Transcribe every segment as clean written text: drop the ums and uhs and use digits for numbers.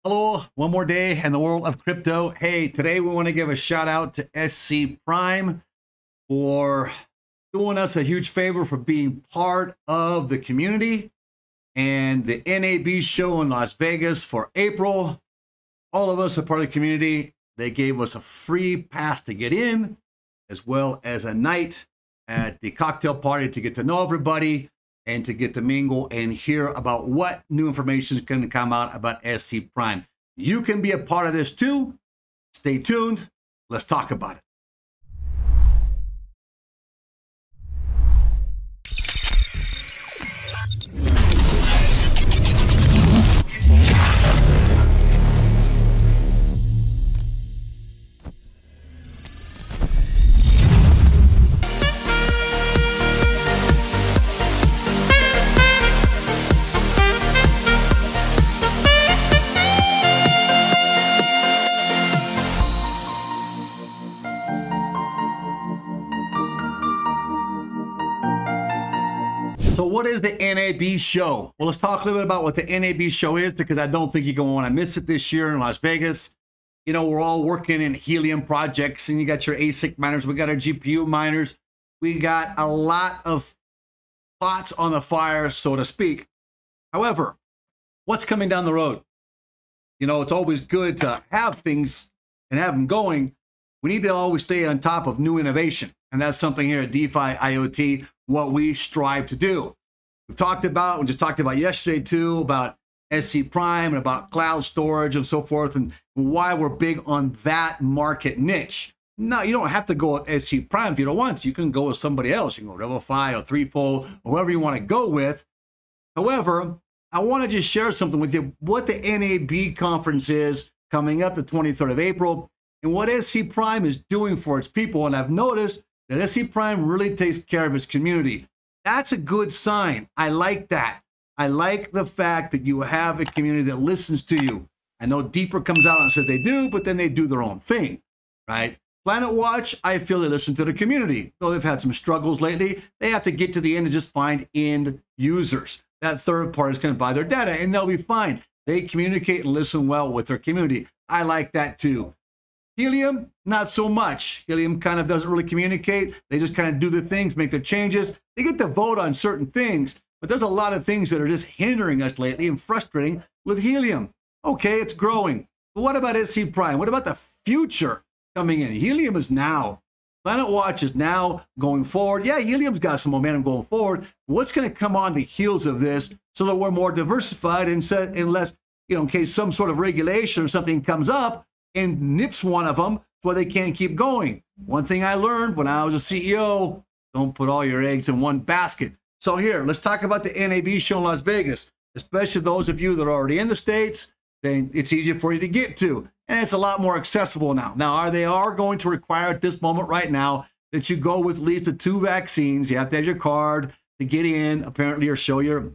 Hello, one more day in the world of crypto. Hey, today we want to give a shout out to SC Prime for doing us a huge favor for being part of the community and the NAB show in Las Vegas for April. All of us are part of the community. They gave us a free pass to get in, as well as a night at the cocktail party to get to know everybody and to get to mingle and hear about what new information is going to come out about SC Prime. You can be a part of this too. Stay tuned. Let's talk about it. So what is the NAB show? Well, let's talk a little bit about what the NAB show is, because I don't think you're going to want to miss it this year in Las Vegas. You know, we're all working in helium projects, and you got your ASIC miners. We got our GPU miners. We got a lot of pots on the fire, so to speak. However, what's coming down the road? You know, it's always good to have things and have them going. We need to always stay on top of new innovation. And that's something here at DeFi IoT, what we strive to do. We just talked about yesterday too, about SC Prime and about cloud storage and so forth, and why we're big on that market niche. No, you don't have to go with SC Prime if you don't want to. You can go with somebody else. You can go REVOIFi or Threefold, or whoever you want to go with. However, I want to just share something with you, what the NAB conference is coming up the 23rd of April, and what SC Prime is doing for its people. And I've noticed that SC Prime really takes care of its community. That's a good sign. I like that. I like the fact that you have a community that listens to you. I know Deeper comes out and says they do, but then they do their own thing, right? Planet Watch, I feel they listen to the community. Though they've had some struggles lately, they have to get to the end and just find end users. That third party is going to buy their data, and they'll be fine. They communicate and listen well with their community. I like that too. Helium, not so much. Helium kind of doesn't really communicate. They just kind of do the things, make their changes. They get to vote on certain things, but there's a lot of things that are just hindering us lately and frustrating with Helium. Okay, it's growing. But what about SC Prime? What about the future coming in? Helium is now. Planet Watch is now going forward. Yeah, Helium's got some momentum going forward. What's going to come on the heels of this so that we're more diversified and unless, you know, in case some sort of regulation or something comes up and nips one of them so they can't keep going. One thing I learned when I was a CEO, don't put all your eggs in one basket. So here, let's talk about the NAB show in Las Vegas, especially those of you that are already in the States. Then it's easier for you to get to, and it's a lot more accessible now. Now, they are going to require at this moment right now that you go with at least the 2 vaccines. You have to have your card to get in, apparently, or show your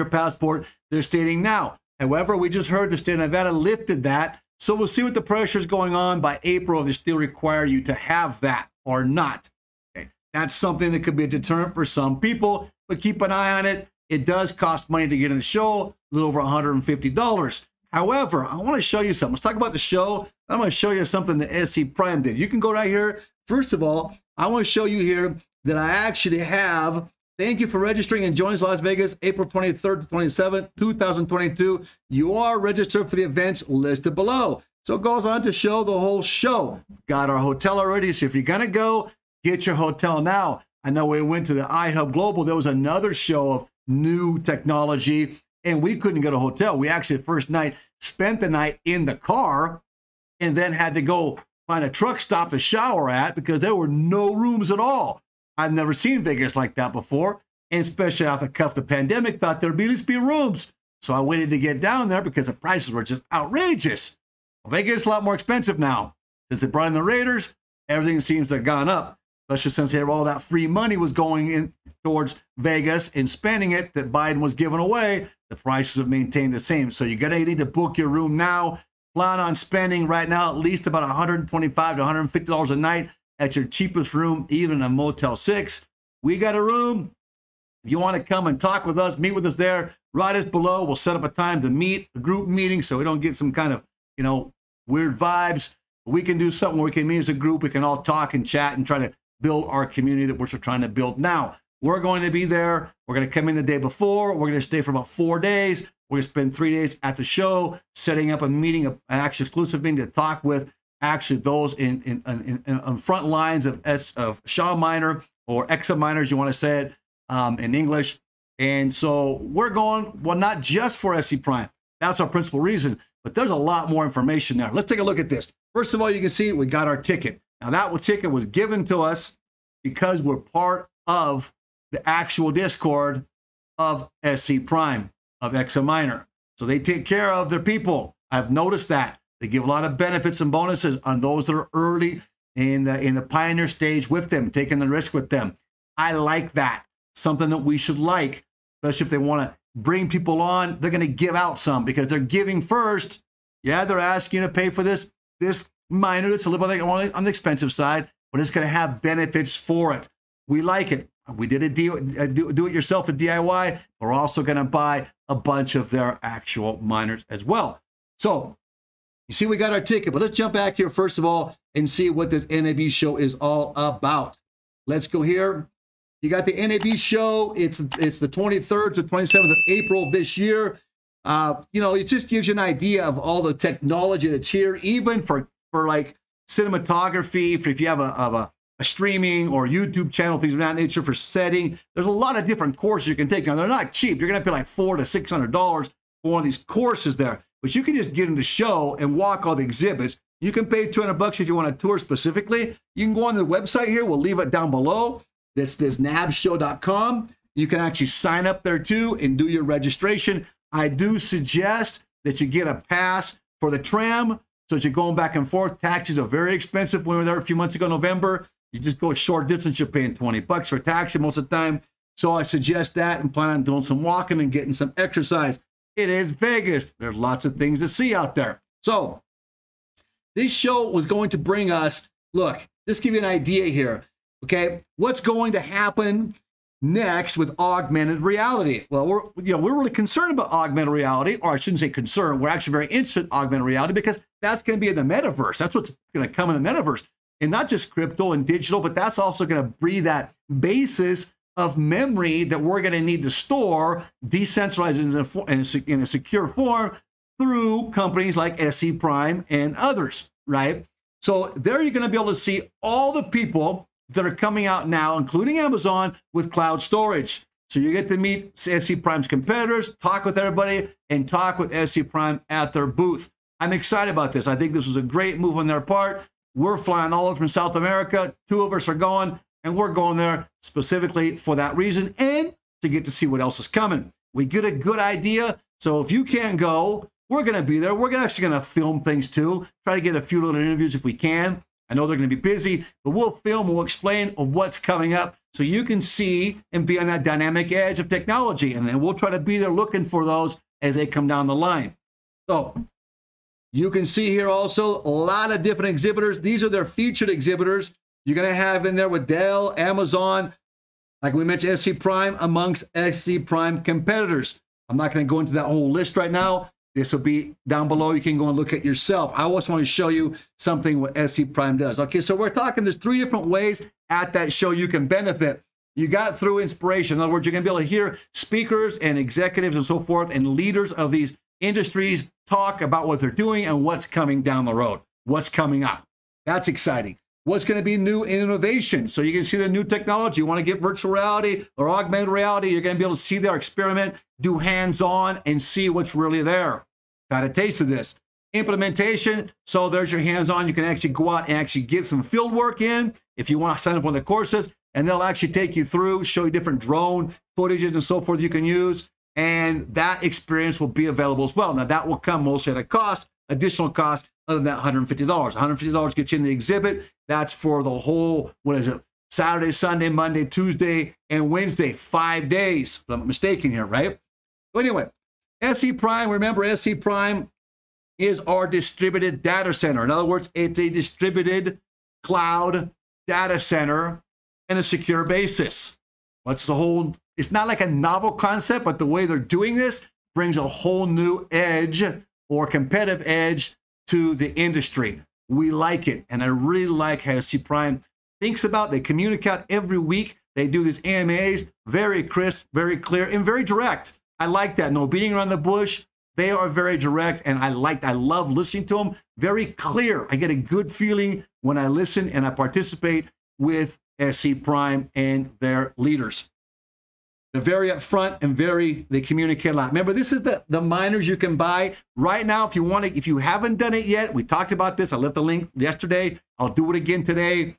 passport. They're stating now. However, we just heard the state of Nevada lifted that. So we'll see what the pressure is going on by April, if they still require you to have that or not. Okay. That's something that could be a deterrent for some people, but keep an eye on it. It does cost money to get in the show, a little over $150. However, I want to show you something. Let's talk about the show. I'm going to show you something that SC Prime did. You can go right here. First of all, I want to show you here that I actually have. Thank you for registering and joining us Las Vegas, April 23rd to 27th, 2022. You are registered for the events listed below. So it goes on to show the whole show. Got our hotel already, so if you're going to go, get your hotel now. I know we went to the iHub Global. There was another show of new technology, and we couldn't get a hotel. We actually, the first night, spent the night in the car and then had to go find a truck stop to shower at because there were no rooms at all. I've never seen Vegas like that before, and especially off the cuff of the pandemic, thought there'd at least be rooms. So I waited to get down there because the prices were just outrageous. Well, Vegas is a lot more expensive now. Since they brought in the Raiders, everything seems to have gone up, especially since all that free money was going in towards Vegas and spending it that Biden was giving away. The prices have maintained the same. So you're going to need to book your room now. Plan on spending right now at least about $125 to $150 a night at your cheapest room, even a Motel 6. We got a room. If you want to come and talk with us, meet with us there, Write us below. We'll set up a time to meet, a group meeting, so we don't get some kind of, you know, weird vibes. We can do something where we can meet as a group. We can all talk and chat and try to build our community that we're trying to build. Now, we're going to be there. We're going to come in the day before. We're going to stay for about 4 days. We're going to spend 3 days at the show, setting up a meeting, an actual exclusive meeting to talk with actually those in front lines of Xaminer or Xaminer, as you want to say it in English. And so we're going, well, not just for SC Prime. That's our principal reason, but there's a lot more information there. Let's take a look at this. First of all, you can see we got our ticket. Now that ticket was given to us because we're part of the actual Discord of SC Prime, of Xaminer. So they take care of their people. I've noticed that. They give a lot of benefits and bonuses on those that are early in the pioneer stage with them, taking the risk with them. I like that. Something that we should like, especially if they want to bring people on. They're going to give out some because they're giving first. Yeah, they're asking you to pay for this miner that's a little bit on the expensive side, but it's going to have benefits for it. We like it. We did a do-it-yourself a DIY. We're also going to buy a bunch of their actual miners as well. So you see we got our ticket, but let's jump back here first of all and see what this NAB show is all about. Let's go here. You got the NAB show. It's the 23rd to 27th of April this year. You know, it just gives you an idea of all the technology that's here, even for like cinematography, if you have a streaming or YouTube channel, things of that nature, for setting. There's a lot of different courses you can take. Now, they're not cheap. You're going to pay like $400 to $600 for one of these courses there, but you can just get in the show and walk all the exhibits. You can pay $200 if you want a tour specifically. You can go on the website here. We'll leave it down below. That's this nabshow.com. You can actually sign up there too and do your registration. I do suggest that you get a pass for the tram, so that you're going back and forth. Taxis are very expensive. When we were there a few months ago, November, you just go a short distance, you're paying $20 for a taxi most of the time. So I suggest that and plan on doing some walking and getting some exercise. It is Vegas. There's lots of things to see out there. So this show was going to bring us, look, just give you an idea here. Okay, what's going to happen next with augmented reality? Well, we're really concerned about augmented reality, or I shouldn't say concerned. We're actually very interested in augmented reality because that's going to be in the metaverse. That's what's going to come in the metaverse, and not just crypto and digital, but that's also going to breed that basis of memory that we're going to need to store decentralized in a secure form through companies like SC Prime and others, right? So there you're going to be able to see all the people that are coming out now, including Amazon, with cloud storage. So you get to meet SC Prime's competitors, talk with everybody, and talk with SC Prime at their booth. I'm excited about this. I think this was a great move on their part. We're flying all over from South America. 2 of us are going, and we're going there specifically for that reason and to get to see what else is coming. We get a good idea. So if you can't go, we're going to be there. We're actually going to film things too. Try to get a few little interviews if we can. I know they're going to be busy, but we'll film and we'll explain of what's coming up so you can see and be on that dynamic edge of technology. And then we'll try to be there looking for those as they come down the line. So you can see here also a lot of different exhibitors. These are their featured exhibitors. You're going to have in there with Dell, Amazon, like we mentioned, SC Prime, amongst SC Prime competitors. I'm not going to go into that whole list right now. This will be down below. You can go and look at yourself. I also want to show you something what SC Prime does. Okay, so we're talking, there's 3 different ways at that show you can benefit. You got through inspiration. In other words, you're going to be able to hear speakers and executives and so forth and leaders of these industries talk about what they're doing and what's coming down the road, what's coming up. That's exciting. What's going to be new in innovation. So you can see the new technology. You want to get virtual reality or augmented reality, you're going to be able to see their experiment, do hands-on, and see what's really there. Got a taste of this. Implementation. So there's your hands-on. You can actually go out and actually get some field work in if you want to sign up for the courses, and they'll actually take you through, show you different drone footages and so forth you can use, and that experience will be available as well. Now, that will come mostly at a cost, additional cost, other than that $150. $150 gets you in the exhibit. That's for the whole, what is it, Saturday, Sunday, Monday, Tuesday, and Wednesday, 5 days, if I'm not mistaken here, right? So anyway, SC Prime, remember SC Prime is our distributed data center. In other words, it's a distributed cloud data center in a secure basis. What's the whole, it's not like a novel concept, but the way they're doing this brings a whole new edge or competitive edge to the industry. We like it. And I really like how SC Prime thinks about, they communicate every week. They do these AMAs, very crisp, very clear, and very direct. I like that. No beating around the bush. They are very direct, and I love listening to them. Very clear. I get a good feeling when I listen and I participate with SC Prime and their leaders. They're very upfront and they communicate a lot. Remember, this is the miners you can buy right now if you want to. If you haven't done it yet, we talked about this. I left the link yesterday. I'll do it again today.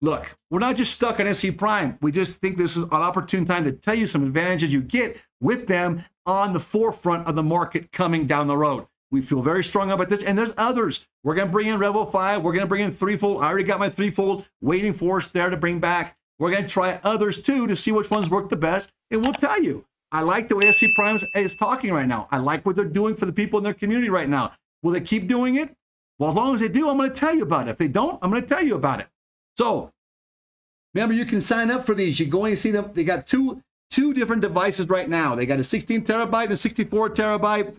Look, we're not just stuck on SC Prime. We just think this is an opportune time to tell you some advantages you get with them on the forefront of the market coming down the road. We feel very strong about this, and there's others. We're going to bring in REVOIFi. We're going to bring in threefold. I already got my threefold waiting for us there to bring back. We're going to try others too to see which ones work the best, and we'll tell you. I like the way SC Prime is talking right now. I like what they're doing for the people in their community right now. Will they keep doing it? Well, as long as they do, I'm going to tell you about it. If they don't, I'm going to tell you about it. So remember, you can sign up for these. You go and see them. They got two different devices right now. They got a 16 terabyte and a 64 terabyte.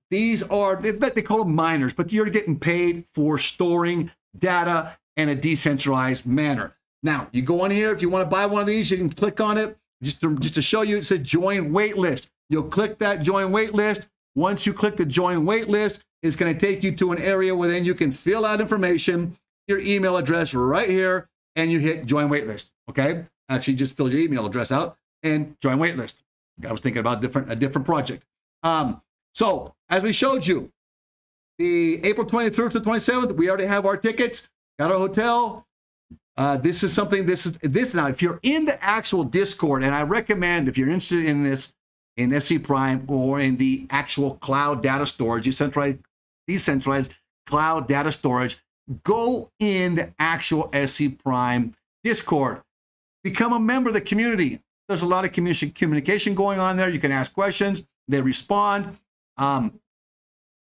These are, they call them miners, but you're getting paid for storing data in a decentralized manner. Now, you go in here. If you want to buy one of these, you can click on it. Just to show you, it says join waitlist. You'll click that join waitlist. Once you click the join waitlist, it's going to take you to an area where then you can fill out information, your email address right here, and you hit join waitlist. Okay, actually just fill your email address out and join waitlist. I was thinking about a different project. So as we showed you, the April 23rd to 27th, we already have our tickets, got our hotel. This is something, this now, if you're in the actual Discord, and I recommend if you're interested in this, in SC Prime or in the actual cloud data storage, decentralized cloud data storage, go in the actual SC Prime Discord. Become a member of the community. There's a lot of communication going on there. You can ask questions. They respond. And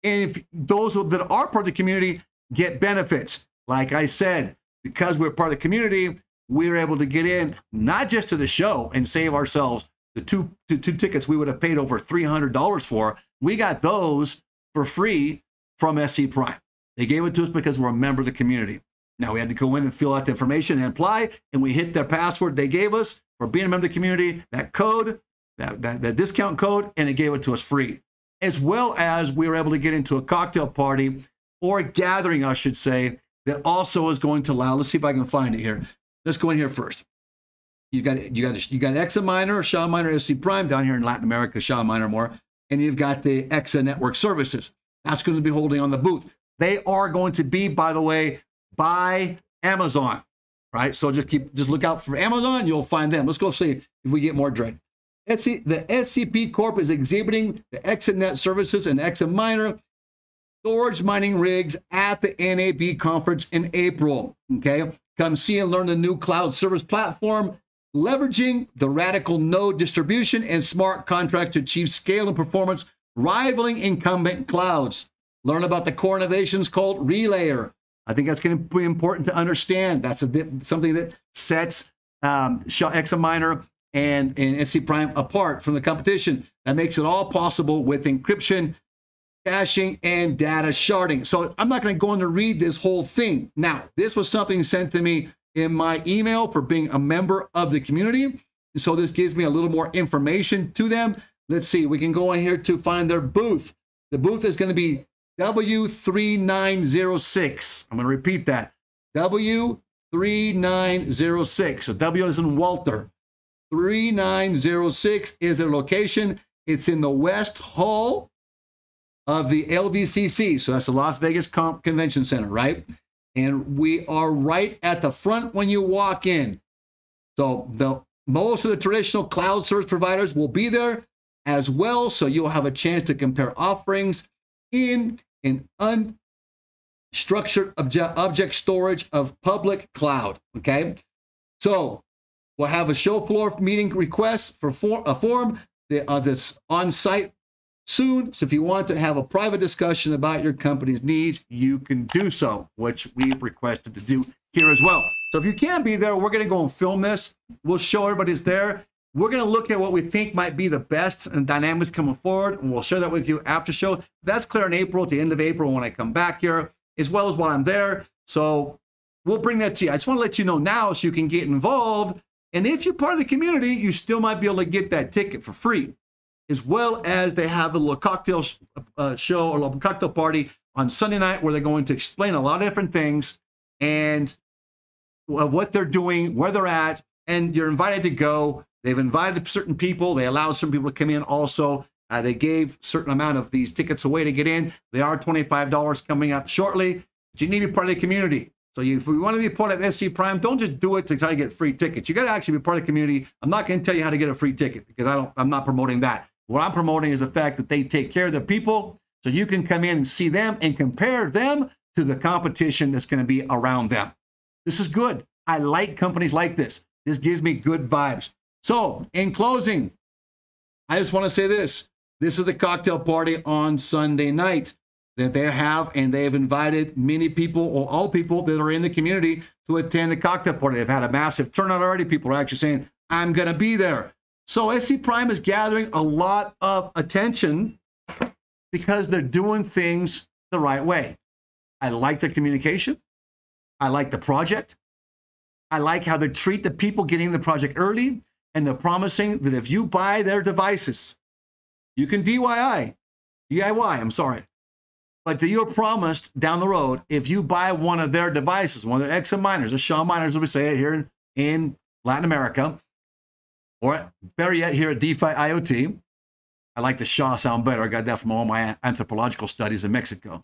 if those that are part of the community get benefits, like I said, because we're part of the community, we're able to get in not just to the show and save ourselves the two tickets we would have paid over $300 for. We got those for free from SC Prime. They gave it to us because we're a member of the community. Now we had to go in and fill out the information and apply, and we hit their password they gave us for being a member of the community, that code, that discount code, and it gave it to us free. As well as we were able to get into a cocktail party, or a gathering, I should say, that also is going to allow, let's see if I can find it here. Let's go in here first. You got Xaminer, Xaminer, SC Prime down here in Latin America, Xaminer more, and you've got the Exa Network Services. That's going to be holding on the booth. They are going to be, by the way, by Amazon, right? So just look out for Amazon. You'll find them. Let's go see if we get more direct. The SCP Corp is exhibiting the ExaNet services and Xaminer storage mining rigs at the NAB conference in April. Okay, come see and learn the new cloud service platform, leveraging the radical node distribution and smart contract to achieve scale and performance rivaling incumbent clouds. Learn about the core innovations called Relayer. I think that's going to be important to understand. That's something that sets Xaminer and SC Prime apart from the competition. That makes it all possible with encryption, caching, and data sharding. So I'm not going to go on to read this whole thing. Now, this was something sent to me in my email for being a member of the community. So this gives me a little more information to them. Let's see, we can go in here to find their booth. The booth is going to be W3906. I'm going to repeat that. W3906. So W is in Walter. 3906 is their location. It's in the West Hall of the LVCC. So that's the Las Vegas Convention Center, right? And we are right at the front when you walk in. So most of the traditional cloud service providers will be there as well. So you'll have a chance to compare offerings in an unstructured object storage of public cloud. Okay. So we'll have a show floor meeting request for a forum that's on site soon. So if you want to have a private discussion about your company's needs, you can do so, which we've requested to do here as well. So if you can't be there, we're going to go and film this. We'll show everybody's there. We're going to look at what we think might be the best and dynamics coming forward, and we'll share that with you after show. That's clear in April, at the end of April when I come back here, as well as while I'm there. So we'll bring that to you. I just want to let you know now so you can get involved. And if you're part of the community, you still might be able to get that ticket for free, as well as they have a little cocktail show or a little cocktail party on Sunday night where they're going to explain a lot of different things and what they're doing, where they're at, and you're invited to go. They've invited certain people. They allow certain people to come in also. They gave a certain amount of these tickets away to get in. They are $25 coming up shortly. But you need to be part of the community. So if you want to be a part of SC Prime, don't just do it to try to get free tickets. You got to actually be part of the community. I'm not going to tell you how to get a free ticket because I'm not promoting that. What I'm promoting is the fact that they take care of their people so you can come in and see them and compare them to the competition that's going to be around them. This is good. I like companies like this. This gives me good vibes. So in closing, I just want to say this. This is the cocktail party on Sunday night that they have, and they have invited many people, or all people that are in the community, to attend the cocktail party. They've had a massive turnout already. People are actually saying, I'm going to be there. So SC Prime is gathering a lot of attention because they're doing things the right way. I like their communication. I like the project. I like how they treat the people getting the project early, and they're promising that if you buy their devices, you can DIY, I'm sorry. But you're promised down the road, if you buy one of their devices, one of their Xaminers, or Xaminers, as we say it here in Latin America, or better yet, here at DeFi IoT. I like the Shaw sound better. I got that from all my anthropological studies in Mexico.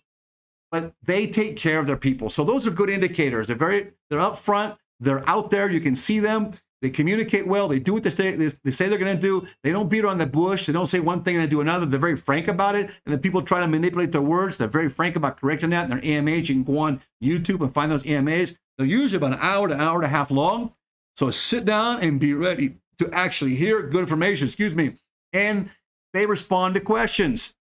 But they take care of their people. So those are good indicators. They're up front. They're out there. You can see them. They communicate well. They do what they say they're going to do. They don't beat around the bush. They don't say one thing and then do another. They're very frank about it. And then people try to manipulate their words. They're very frank about correcting that. And their AMAs, you can go on YouTube and find those AMAs. They're usually about an hour to an hour and a half long. So sit down and be ready to actually hear good information, and they respond to questions.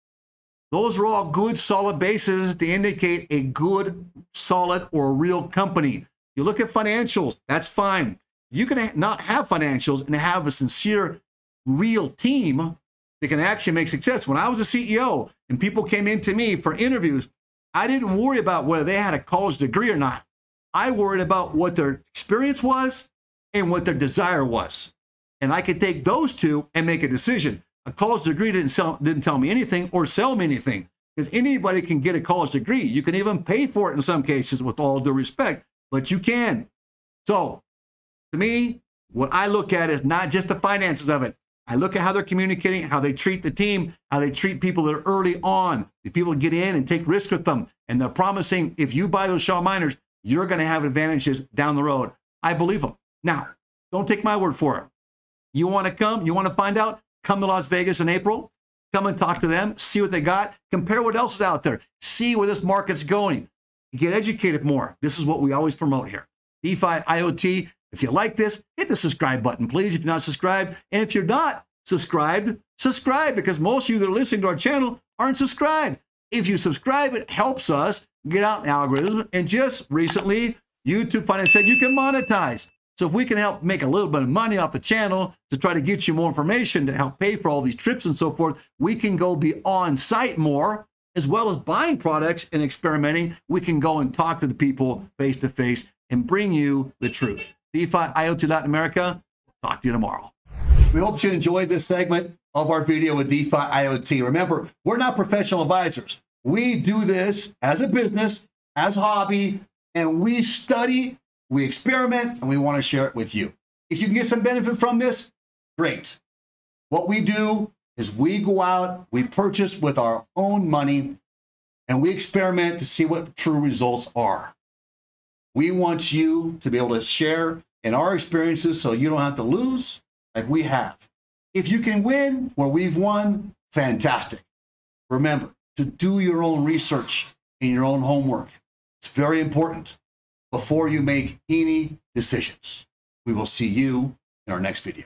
Those are all good, solid bases to indicate a good, solid, or a real company. You look at financials, that's fine. You can not have financials and have a sincere, real team that can actually make success. When I was a CEO and people came in to me for interviews, I didn't worry about whether they had a college degree or not. I worried about what their experience was and what their desire was. And I could take those two and make a decision. A college degree didn't tell me anything or sell me anything, because anybody can get a college degree. You can even pay for it in some cases, with all due respect, but you can. So to me, what I look at is not just the finances of it. I look at how they're communicating, how they treat the team, how they treat people that are early on. The people get in and take risks with them. And they're promising, if you buy those Xaminers, you're going to have advantages down the road. I believe them. Now, don't take my word for it. You want to come? You want to find out? Come to Las Vegas in April. Come and talk to them. See what they got. Compare what else is out there. See where this market's going. Get educated more. This is what we always promote here. DeFi IoT. If you like this, hit the subscribe button, please, if you're not subscribed. And if you're not subscribed, subscribe, because most of you that are listening to our channel aren't subscribed. If you subscribe, it helps us get out in the algorithm. And just recently, YouTube finally said you can monetize. So if we can help make a little bit of money off the channel to try to get you more information to help pay for all these trips and so forth, we can go be on site more, as well as buying products and experimenting. We can go and talk to the people face to face and bring you the truth. DeFi IoT Latin America, talk to you tomorrow. We hope you enjoyed this segment of our video with DeFi IoT. Remember, we're not professional advisors. We do this as a business, as a hobby, and we study, we experiment, and we want to share it with you. If you can get some benefit from this, great. What we do is we go out, we purchase with our own money, and we experiment to see what true results are. We want you to be able to share in our experiences so you don't have to lose like we have. If you can win where we've won, fantastic. Remember to do your own research and your own homework. It's very important before you make any decisions. We will see you in our next video.